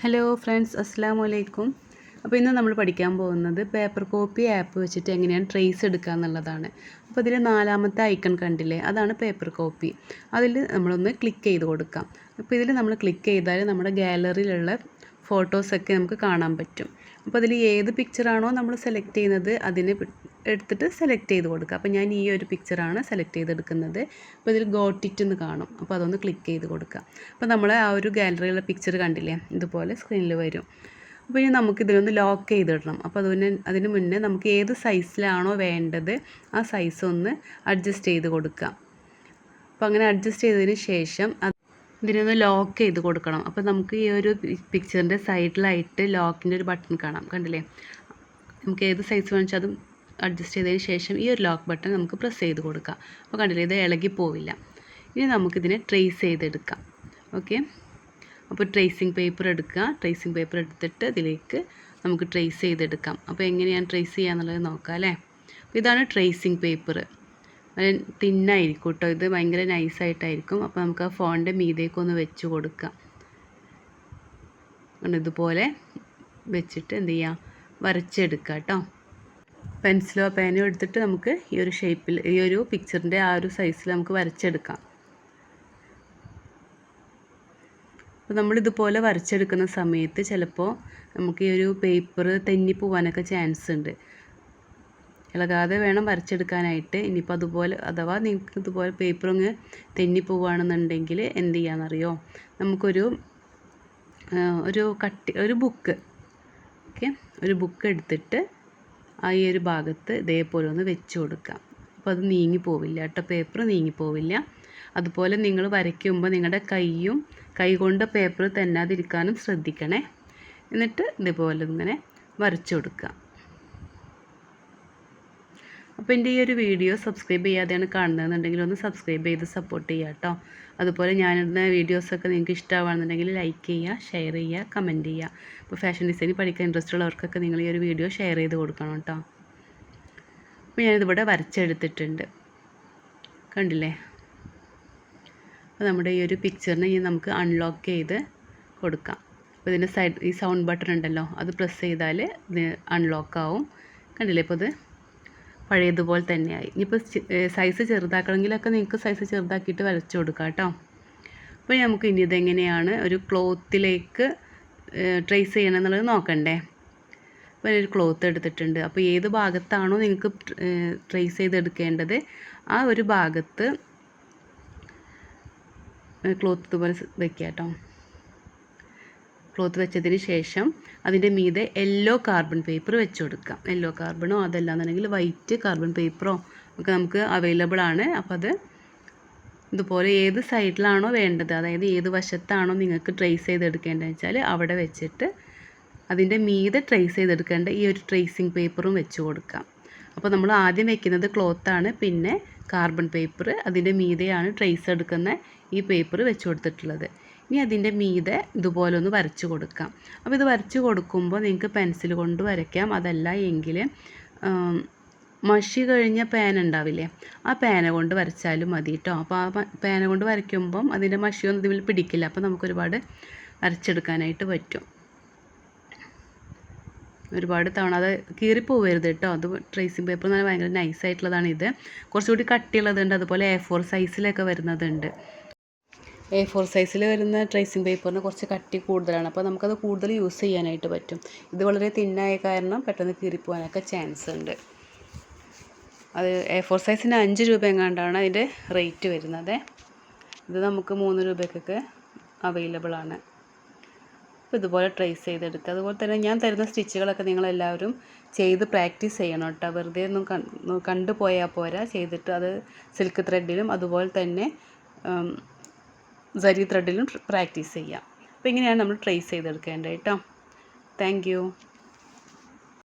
Hello friends, അസ്സലാമു അലൈക്കും. അപ്പോൾ ഇന്ന് നമ്മൾ പഠിക്കാൻ പോകുന്നത് പേപ്പർ കോപ്പി ആപ്പ് വെച്ചിട്ട് എങ്ങനെയാണ് ട്രേസ് എടുക്കുക എന്നുള്ളതാണ്. അപ്പോൾ ഇതിൽ 4ാമത്തെ ഐക്കൺ കണ്ടില്ലേ, അതാണ് പേപ്പർ കോപ്പി. അതിൽ നമ്മളൊന്ന് ക്ലിക്ക് ചെയ്ത് കൊടുക്കാം. അപ്പോൾ ഇതിൽ നമ്മൾ ക്ലിക്ക് ചെയ്താൽ നമ്മുടെ ഗാലറിയിലുള്ള ഫോട്ടോസൊക്കെ നമുക്ക് കാണാൻ പറ്റും. അപ്പോൾ അതിൽ ഏത് പിക്ചറാണോ നമ്മൾ സെലക്ട് ചെയ്യുന്നത് അതിനെ എടുത്തിട്ട് സെലക്ട് ചെയ്ത് കൊടുക്കുക. അപ്പോൾ ഞാൻ ഈ ഒരു പിക്ചറാണ് സെലക്ട് ചെയ്തെടുക്കുന്നത്. അപ്പോൾ ഇതിൽ ഗോട്ട് ഇറ്റ് എന്ന് കാണും. അപ്പോൾ അതൊന്ന് ക്ലിക്ക് ചെയ്ത് കൊടുക്കുക. അപ്പോൾ നമ്മൾ ആ ഒരു ഗാലറിയിലുള്ള പിക്ചർ കണ്ടില്ലേ, ഇതുപോലെ സ്ക്രീനിൽ വരും. അപ്പോൾ ഇനി നമുക്കിതിനൊന്ന് ലോക്ക് ചെയ്തിടണം. അപ്പോൾ അതിന് മുന്നേ നമുക്ക് ഏത് സൈസിലാണോ വേണ്ടത് ആ സൈസ് ഒന്ന് അഡ്ജസ്റ്റ് ചെയ്ത് കൊടുക്കുക. അപ്പോൾ അങ്ങനെ അഡ്ജസ്റ്റ് ചെയ്തതിന് ശേഷം ഇതിനൊന്ന് ലോക്ക് ചെയ്ത് കൊടുക്കണം. അപ്പോൾ നമുക്ക് ഈ ഒരു പിക്ചറിൻ്റെ സൈഡിലായിട്ട് ലോക്കിൻ്റെ ഒരു ബട്ടൺ കാണാം, കണ്ടില്ലേ. നമുക്ക് ഏത് സൈസ് വേണമെന്ന് വെച്ചാൽ അതും അഡ്ജസ്റ്റ് ചെയ്തതിന് ശേഷം ഈ ഒരു ലോക്ക് ബട്ടൺ നമുക്ക് പ്രസ് ചെയ്ത് കൊടുക്കാം. അപ്പോൾ കണ്ടില്ലേ, ഇത് ഇളകി പോവില്ല. ഇനി നമുക്കിതിനെ ട്രേസ് ചെയ്തെടുക്കാം. ഓക്കെ, അപ്പോൾ ട്രേസിങ് പേപ്പർ എടുക്കുക. ട്രേസിങ് പേപ്പർ എടുത്തിട്ട് ഇതിലേക്ക് നമുക്ക് ട്രേസ് ചെയ്തെടുക്കാം. അപ്പോൾ എങ്ങനെയാണ് ട്രേസ് ചെയ്യുക എന്നുള്ളത് നോക്കാം അല്ലേ. അപ്പോൾ ഇതാണ് ട്രേസിങ് പേപ്പർ. തിന്നായിരിക്കും കേട്ടോ, ഇത് ഭയങ്കര നൈസായിട്ടായിരിക്കും. അപ്പോൾ നമുക്ക് ആ ഫോണിൻ്റെ മീതേക്കൊന്ന് വെച്ച് കൊടുക്കാം. ഇതുപോലെ വെച്ചിട്ട് എന്ത് ചെയ്യുക, വരച്ചെടുക്കുക കേട്ടോ. പെൻസിലോ പേനയോ എടുത്തിട്ട് നമുക്ക് ഈ ഒരു ഷേപ്പിൽ, ഈ ഒരു പിക്ചറിൻ്റെ ആ ഒരു സൈസിൽ നമുക്ക് വരച്ചെടുക്കാം. അപ്പോൾ നമ്മളിതുപോലെ വരച്ചെടുക്കുന്ന സമയത്ത് ചിലപ്പോൾ നമുക്ക് ഈ ഒരു പേപ്പർ തെന്നിപ്പോവാനൊക്കെ ചാൻസ് ഉണ്ട്. ഇളകാതെ വേണം വരച്ചെടുക്കാനായിട്ട്. ഇനിയിപ്പോൾ അതുപോലെ അഥവാ നിങ്ങൾക്ക് ഇതുപോലെ പേപ്പർ അങ്ങ് തെന്നിപ്പോവുകയാണെന്നുണ്ടെങ്കിൽ എന്ത് ചെയ്യാമെന്നറിയോ, നമുക്കൊരു ഒരു ബുക്ക്, ഓക്കെ, ഒരു ബുക്ക് എടുത്തിട്ട് ഈ ഒരു ഭാഗത്ത് ഇതേപോലെ ഒന്ന് വെച്ച് കൊടുക്കാം. അപ്പോൾ അത് നീങ്ങിപ്പോവില്ല കേട്ടോ, പേപ്പർ നീങ്ങിപ്പോവില്ല. അതുപോലെ നിങ്ങൾ വരയ്ക്കുമ്പോൾ നിങ്ങളുടെ കൈ കൊണ്ട് പേപ്പർ തെന്നാതിരിക്കാനും ശ്രദ്ധിക്കണേ. എന്നിട്ട് ഇതേപോലെ ഇങ്ങനെ വരച്ചു കൊടുക്കുക. അപ്പോൾ എൻ്റെ ഈ ഒരു വീഡിയോ സബ്സ്ക്രൈബ് ചെയ്യാതെയാണ് കാണുന്നതെന്നുണ്ടെങ്കിൽ ഒന്ന് സബ്സ്ക്രൈബ് ചെയ്ത് സപ്പോർട്ട് ചെയ്യുക കേട്ടോ. അതുപോലെ ഞാനിടുന്ന വീഡിയോസൊക്കെ നിങ്ങൾക്ക് ഇഷ്ടമാണെന്നുണ്ടെങ്കിൽ ലൈക്ക് ചെയ്യുക, ഷെയർ ചെയ്യുക, കമൻറ്റ് ചെയ്യുക. ഇപ്പോൾ ഫാഷൻ ഡിസൈനിങ് പഠിക്കാൻ ഇൻട്രസ്റ്റ് ഉള്ളവർക്കൊക്കെ നിങ്ങൾ ഈ ഒരു വീഡിയോ ഷെയർ ചെയ്ത് കൊടുക്കണം കേട്ടോ. അപ്പോൾ ഞാനിതിവിടെ വരച്ചെടുത്തിട്ടുണ്ട്, കണ്ടില്ലേ. അപ്പോൾ നമ്മുടെ ഈ ഒരു പിക്ചറിനെ ഇനി നമുക്ക് അൺലോക്ക് ചെയ്ത് കൊടുക്കാം. അപ്പോൾ ഇതിൻ്റെ സൈഡ് ഈ സൗണ്ട് ബട്ടൺ ഉണ്ടല്ലോ, അത് പ്രസ് ചെയ്താൽ ഇത് അൺലോക്ക് ആവും, കണ്ടില്ലേ. ഇപ്പോൾ ഇത് പഴയതുപോലെ തന്നെയായി. ഇനിയിപ്പോൾ സൈസ് ചെറുതാക്കണമെങ്കിലൊക്കെ നിങ്ങൾക്ക് സൈസ് ചെറുതാക്കിയിട്ട് വരച്ചു കൊടുക്കാം കേട്ടോ. അപ്പോൾ നമുക്ക് ഇനി ഇതെങ്ങനെയാണ് ഒരു ക്ലോത്തിലേക്ക് ട്രേസ് ചെയ്യണം എന്നുള്ളത് നോക്കണ്ടേ. അപ്പോൾ ഒരു ക്ലോത്ത് എടുത്തിട്ടുണ്ട്. അപ്പോൾ ഏത് ഭാഗത്താണോ നിങ്ങൾക്ക് ട്രേസ് ചെയ്തെടുക്കേണ്ടത് ആ ഒരു ഭാഗത്ത് ക്ലോത്ത് ഇതുപോലെ വയ്ക്കുക കേട്ടോ. ക്ലോത്ത് വെച്ചതിന് ശേഷം അതിൻ്റെ മീതെ യെല്ലോ കാർബൺ പേപ്പർ വെച്ച് കൊടുക്കാം. യെല്ലോ കാർബണോ അതല്ലാന്നുണ്ടെങ്കിൽ വൈറ്റ് കാർബൺ പേപ്പറോ ഒക്കെ നമുക്ക് അവൈലബിൾ ആണ്. അപ്പോൾ അത് ഇതുപോലെ ഏത് സൈഡിലാണോ വേണ്ടത്, അതായത് ഏത് വശത്താണോ നിങ്ങൾക്ക് ട്രേസ് ചെയ്തെടുക്കേണ്ടതെന്ന് വെച്ചാൽ അവിടെ വെച്ചിട്ട് അതിൻ്റെ മീതെ ട്രേസ് ചെയ്തെടുക്കേണ്ട ഈ ഒരു ട്രേസിങ് പേപ്പറും വെച്ച് കൊടുക്കാം. അപ്പോൾ നമ്മൾ ആദ്യം വെക്കുന്നത് ക്ലോത്താണ്, പിന്നെ കാർബൺ പേപ്പർ, അതിൻ്റെ മീതെയാണ് ട്രേസ് എടുക്കുന്ന ഈ പേപ്പർ വെച്ച് കൊടുത്തിട്ടുള്ളത്. ഇനി അതിൻ്റെ മീതെ ഇതുപോലെ ഒന്ന് വരച്ച് കൊടുക്കാം. അപ്പോൾ ഇത് വരച്ച് കൊടുക്കുമ്പോൾ നിങ്ങൾക്ക് പെൻസിൽ കൊണ്ട് വരയ്ക്കാം. അതല്ല എങ്കിൽ മഷി കഴിഞ്ഞ പേന ഉണ്ടാവില്ലേ, ആ പേന കൊണ്ട് വരച്ചാലും മതി കേട്ടോ. അപ്പോൾ ആ പേന കൊണ്ട് വരയ്ക്കുമ്പം അതിൻ്റെ മഷിയൊന്നും ഇതിൽ പിടിക്കില്ല. അപ്പോൾ നമുക്കൊരുപാട് വരച്ചെടുക്കാനായിട്ട് പറ്റും. ഒരുപാട് തവണ അത് കീറിപ്പോവരുത് കേട്ടോ. അത് ട്രേസിങ് പേപ്പർ എന്ന് പറഞ്ഞാൽ ഭയങ്കര നൈസായിട്ടുള്ളതാണ്. ഇത് കുറച്ചുകൂടി കട്ടിയുള്ളതുണ്ട്, അതുപോലെ A4 സൈസിലൊക്കെ വരുന്നതുണ്ട്. A4 സൈസിൽ വരുന്ന ട്രേസിങ് പേപ്പറിന് കുറച്ച് കട്ടി കൂടുതലാണ്. അപ്പോൾ നമുക്കത് കൂടുതൽ യൂസ് ചെയ്യാനായിട്ട് പറ്റും. ഇത് വളരെ തിന്നായ കാരണം പെട്ടെന്ന് കീറിപ്പോകാനൊക്കെ ചാൻസ് ഉണ്ട്. അത് A4 സൈസിന് 5 രൂപ എങ്ങാണ്ടാണ് അതിൻ്റെ റേറ്റ് വരുന്നത്. ഇത് നമുക്ക് 3 രൂപയ്ക്കൊക്കെ അവൈലബിൾ ആണ്. അപ്പോൾ ഇതുപോലെ ട്രേസ് ചെയ്തെടുക്കുക. അതുപോലെ തന്നെ ഞാൻ തരുന്ന സ്റ്റിച്ചുകളൊക്കെ നിങ്ങളെല്ലാവരും ചെയ്ത് പ്രാക്ടീസ് ചെയ്യണം കേട്ടോ. വെറുതെ ഒന്നും കണ്ടുപോയാൽ പോരാ, ചെയ്തിട്ട് അത് സിൽക്ക് ത്രെഡിലും അതുപോലെ തന്നെ സരി ത്രെഡിലും പ്രാക്ടീസ് ചെയ്യാം. അപ്പോൾ ഇങ്ങനെയാണ് നമ്മൾ ട്രേസ് ചെയ്തെടുക്കേണ്ടത് കേട്ടോ. Thank you.